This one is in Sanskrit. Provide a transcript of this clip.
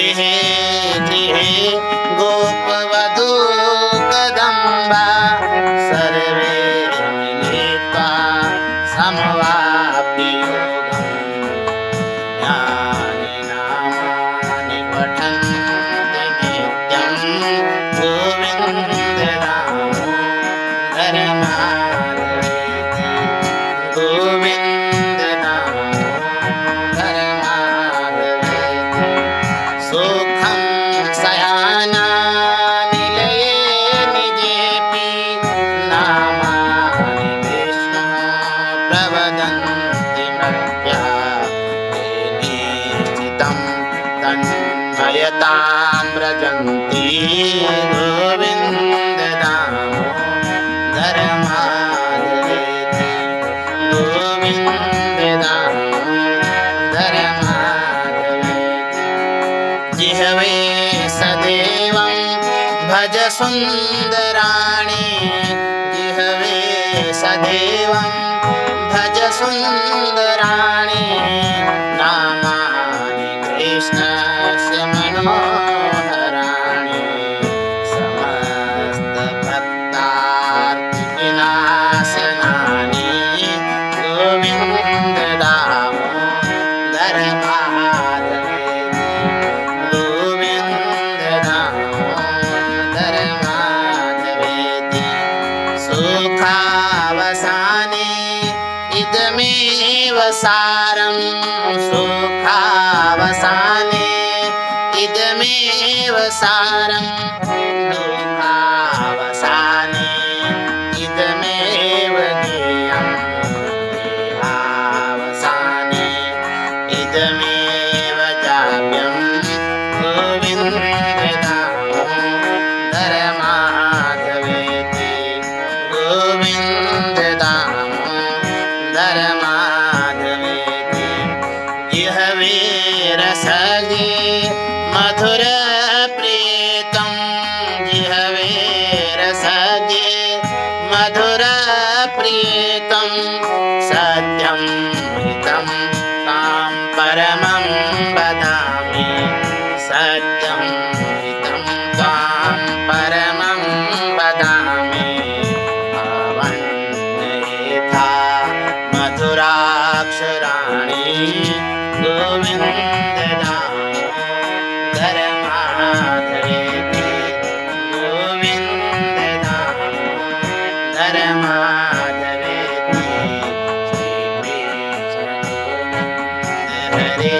गृहे गृहे गोपवधू कदम्बा सर्वे मिलित्वा समवाप्य योगम् यानि नामानि पठन्ति नित्यं गोविन्दनामोदरमाधवेति गोविन्दनामोदरमाधवेति सुखं शयानानिलये निजेऽपि नामानि विष्णुः प्रवदन्ति मर्त्या निश्चितं तन्मयतां व्रजन्ति गोविन्दनामोदरमाधवेति गोविन्दनामोदरमाधवेति जिह्वे सदेवं भज सुन्दराणि जिह्वे सदेवं भज सुन्दराणि नामानि कृष्णस्य मनोहराणि समस्तभक्तार्तिविनाशनानि गोविन्दनामोदरमाधवेति गोविन्दनामोदरमाधवेति सुखावसाने इदमेव सारं सुखावसाने इदमेव सारं दुःखावसाने इदमेव ज्ञेयं देहावसाने इदमेव जाप्यं गोविन्दनामोदरमाधवेति गोविन्दनामोदरमाधवेति जिह्वे रसगे मधुरप्रीतं जिह्वे रसगे मधुरप्रीतं सत्यं हितं तां परमं वदामि सत्यं हितं तां परमं वदामि अवन्यथा मधुराक्षराणि गोविन्दनामोदरमाधवेति गोविन्दनामोदरमाधवेति श्रीकृष्ण गोविन्द हरे